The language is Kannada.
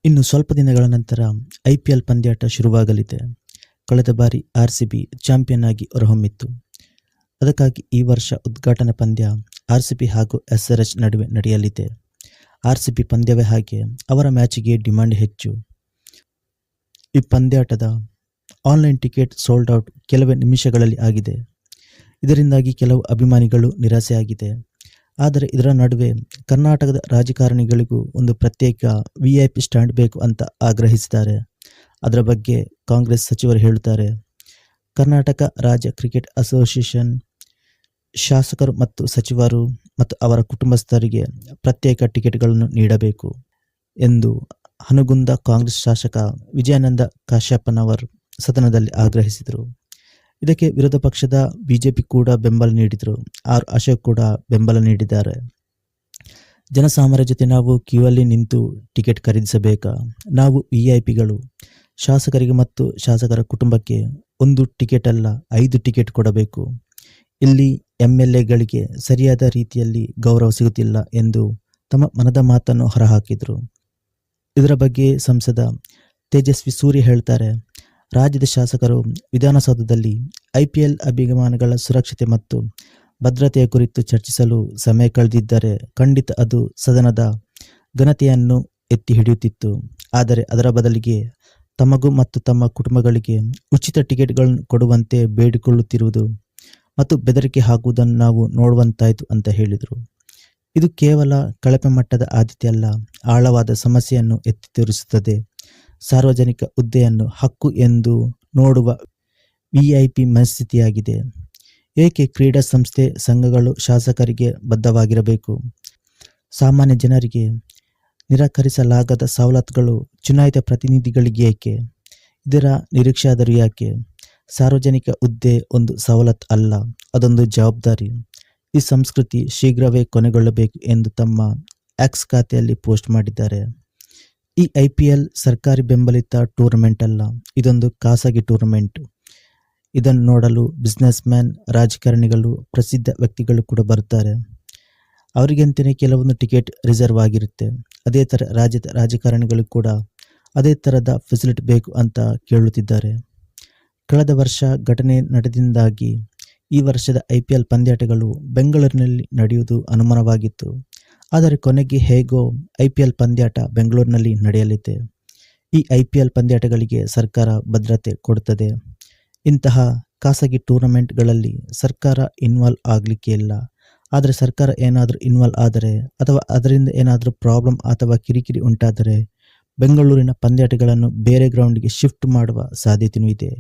ಇನ್ನು ಸ್ವಲ್ಪ ದಿನಗಳ ನಂತರ IPL ಪಂದ್ಯಾಟ ಶುರುವಾಗಲಿದೆ. ಕಳೆದ ಬಾರಿ RCB ಚಾಂಪಿಯನ್ ಆಗಿ ಹೊರಹೊಮ್ಮಿತ್ತು. ಅದಕ್ಕಾಗಿ ಈ ವರ್ಷ ಉದ್ಘಾಟನಾ ಪಂದ್ಯ RCB ಹಾಗೂ SRH ನಡುವೆ ನಡೆಯಲಿದೆ. RCB ಪಂದ್ಯವೇ ಹಾಗೆ, ಅವರ ಮ್ಯಾಚಿಗೆ ಡಿಮಾಂಡ್ ಹೆಚ್ಚು. ಈ ಪಂದ್ಯಾಟದ ಆನ್ಲೈನ್ ಟಿಕೆಟ್ ಸೋಲ್ಡ್ ಔಟ್ ಕೆಲವೇ ನಿಮಿಷಗಳಲ್ಲಿ ಆಗಿದೆ. ಇದರಿಂದಾಗಿ ಕೆಲವು ಅಭಿಮಾನಿಗಳು ನಿರಾಸೆಯಾಗಿದೆ. ಆದರೆ ಇದರ ನಡುವೆ ಕರ್ನಾಟಕದ ರಾಜಕಾರಣಿಗಳಿಗೂ ಒಂದು ಪ್ರತ್ಯೇಕ VIP ಸ್ಟ್ಯಾಂಡ್ ಬೇಕು ಅಂತ ಆಗ್ರಹಿಸಿದ್ದಾರೆ. ಅದರ ಬಗ್ಗೆ ಕಾಂಗ್ರೆಸ್ ಸಚಿವರು ಹೇಳುತ್ತಾರೆ, ಕರ್ನಾಟಕ ರಾಜ್ಯ ಕ್ರಿಕೆಟ್ ಅಸೋಸಿಯೇಷನ್ ಶಾಸಕರು ಮತ್ತು ಸಚಿವರು ಮತ್ತು ಅವರ ಕುಟುಂಬಸ್ಥರಿಗೆ ಪ್ರತ್ಯೇಕ ಟಿಕೆಟ್ಗಳನ್ನು ನೀಡಬೇಕು ಎಂದು ಹನಗುಂದ ಕಾಂಗ್ರೆಸ್ ಶಾಸಕ ವಿಜಯಾನಂದ ಕಾಶ್ಯಪ್ಪನವರು ಸದನದಲ್ಲಿ ಆಗ್ರಹಿಸಿದರು. ಇದಕ್ಕೆ ವಿರೋಧ ಪಕ್ಷದ BJP ಕೂಡ ಬೆಂಬಲ ನೀಡಿದರು. ಅಶೋಕ್ ಕೂಡ ಬೆಂಬಲ ನೀಡಿದ್ದಾರೆ. ಜನಸಾಮಾನ್ಯರ ಜೊತೆ ನಾವು ಕ್ಯೂಯಲ್ಲಿ ನಿಂತು ಟಿಕೆಟ್ ಖರೀದಿಸಬೇಕಾ? ನಾವು VIPಗಳು. ಶಾಸಕರಿಗೆ ಮತ್ತು ಶಾಸಕರ ಕುಟುಂಬಕ್ಕೆ ಒಂದು ಟಿಕೆಟ್ ಅಲ್ಲ 5 ಟಿಕೆಟ್ ಕೊಡಬೇಕು. ಇಲ್ಲಿ MLAಗಳಿಗೆ ಸರಿಯಾದ ರೀತಿಯಲ್ಲಿ ಗೌರವ ಸಿಗುತ್ತಿಲ್ಲ ಎಂದು ತಮ್ಮ ಮನದ ಮಾತನ್ನು ಹೊರಹಾಕಿದರು. ಇದರ ಬಗ್ಗೆ ಸಂಸದ ತೇಜಸ್ವಿ ಸೂರ್ಯ ಹೇಳ್ತಾರೆ, ರಾಜ್ಯದ ಶಾಸಕರು ವಿಧಾನಸೌಧದಲ್ಲಿ IPL ಅಭಿಮಾನಿಗಳ ಸುರಕ್ಷತೆ ಮತ್ತು ಭದ್ರತೆಯ ಕುರಿತು ಚರ್ಚಿಸಲು ಸಮಯ ಕಳೆದಿದ್ದರೆ ಖಂಡಿತ ಅದು ಸದನದ ಘನತೆಯನ್ನು ಎತ್ತಿ ಹಿಡಿಯುತ್ತಿತ್ತು. ಆದರೆ ಅದರ ಬದಲಿಗೆ ತಮಗೂ ಮತ್ತು ತಮ್ಮ ಕುಟುಂಬಗಳಿಗೆ ಉಚಿತ ಟಿಕೆಟ್ಗಳನ್ನು ಕೊಡುವಂತೆ ಬೇಡಿಕೊಳ್ಳುತ್ತಿರುವುದು ಮತ್ತು ಬೆದರಿಕೆ ಹಾಕುವುದನ್ನು ನಾವು ನೋಡುವಂತಾಯಿತು ಅಂತ ಹೇಳಿದರು. ಇದು ಕೇವಲ ಕಳಪೆ ಮಟ್ಟದ ಆದ್ಯತೆ ಅಲ್ಲ, ಆಳವಾದ ಸಮಸ್ಯೆಯನ್ನು ಎತ್ತಿ ತೋರಿಸುತ್ತದೆ. ಸಾರ್ವಜನಿಕ ಹುದ್ದೆಯನ್ನು ಹಕ್ಕು ಎಂದು ನೋಡುವ VIP ಮನಸ್ಥಿತಿಯಾಗಿದೆ. ಏಕೆ ಕ್ರೀಡಾ ಸಂಸ್ಥೆ ಸಂಘಗಳು ಶಾಸಕರಿಗೆ ಬದ್ಧವಾಗಿರಬೇಕು? ಸಾಮಾನ್ಯ ಜನರಿಗೆ ನಿರಾಕರಿಸಲಾಗದ ಸವಲತ್ತುಗಳು ಚುನಾಯಿತ ಪ್ರತಿನಿಧಿಗಳಿಗೆ ಏಕೆ? ಇದರ ನಿರೀಕ್ಷೆಯಾದರೂ ಯಾಕೆ? ಸಾರ್ವಜನಿಕ ಹುದ್ದೆ ಒಂದು ಸವಲತ್ತು ಅಲ್ಲ, ಅದೊಂದು ಜವಾಬ್ದಾರಿ. ಈ ಸಂಸ್ಕೃತಿ ಶೀಘ್ರವೇ ಕೊನೆಗೊಳ್ಳಬೇಕು ಎಂದು ತಮ್ಮ X ಖಾತೆಯಲ್ಲಿ ಪೋಸ್ಟ್ ಮಾಡಿದ್ದಾರೆ. ಈ IPL ಸರ್ಕಾರಿ ಬೆಂಬಲಿತ ಟೂರ್ನಮೆಂಟ್ ಅಲ್ಲ, ಇದೊಂದು ಖಾಸಗಿ ಟೂರ್ನಮೆಂಟ್. ಇದನ್ನು ನೋಡಲು ಬಿಸ್ನೆಸ್ ಮ್ಯಾನ್, ರಾಜಕಾರಣಿಗಳು, ಪ್ರಸಿದ್ಧ ವ್ಯಕ್ತಿಗಳು ಕೂಡ ಬರ್ತಾರೆ. ಅವರಿಗಂತಲೇ ಕೆಲವೊಂದು ಟಿಕೆಟ್ ರಿಸರ್ವ್ ಆಗಿರುತ್ತೆ. ಅದೇ ಥರ ರಾಜ್ಯದ ರಾಜಕಾರಣಿಗಳು ಕೂಡ ಅದೇ ಥರದ ಫೆಸಿಲಿಟಿ ಬೇಕು ಅಂತ ಕೇಳುತ್ತಿದ್ದಾರೆ. ಕಳೆದ ವರ್ಷ ಘಟನೆ ನಡೆದಿಂದಾಗಿ ಈ ವರ್ಷದ IPL ಪಂದ್ಯಾಟಗಳು ಬೆಂಗಳೂರಿನಲ್ಲಿ ನಡೆಯುವುದು ಅನುಮಾನವಾಗಿತ್ತು. ಆದರೆ ಕೊನೆಗೆ ಹೇಗೋ IPL ಪಂದ್ಯಾಟ ಬೆಂಗಳೂರಿನಲ್ಲಿ ನಡೆಯಲಿದೆ. ಈ IPL ಪಂದ್ಯಾಟಗಳಿಗೆ ಸರ್ಕಾರ ಭದ್ರತೆ ಕೊಡುತ್ತದೆ. ಇಂತಹ ಖಾಸಗಿ ಟೂರ್ನಮೆಂಟ್ಗಳಲ್ಲಿ ಸರ್ಕಾರ ಇನ್ವಾಲ್ವ್ ಆಗಲಿಕ್ಕೆ ಇಲ್ಲ. ಆದರೆ ಸರ್ಕಾರ ಏನಾದರೂ ಇನ್ವಾಲ್ವ್ ಆದರೆ ಅಥವಾ ಅದರಿಂದ ಏನಾದರೂ ಪ್ರಾಬ್ಲಮ್ ಅಥವಾ ಕಿರಿಕಿರಿ ಉಂಟಾದರೆ ಬೆಂಗಳೂರಿನ ಪಂದ್ಯಾಟಗಳನ್ನು ಬೇರೆ ಗ್ರೌಂಡ್ಗೆ ಶಿಫ್ಟ್ ಮಾಡುವ ಸಾಧ್ಯತೆಯೂ ಇದೆ.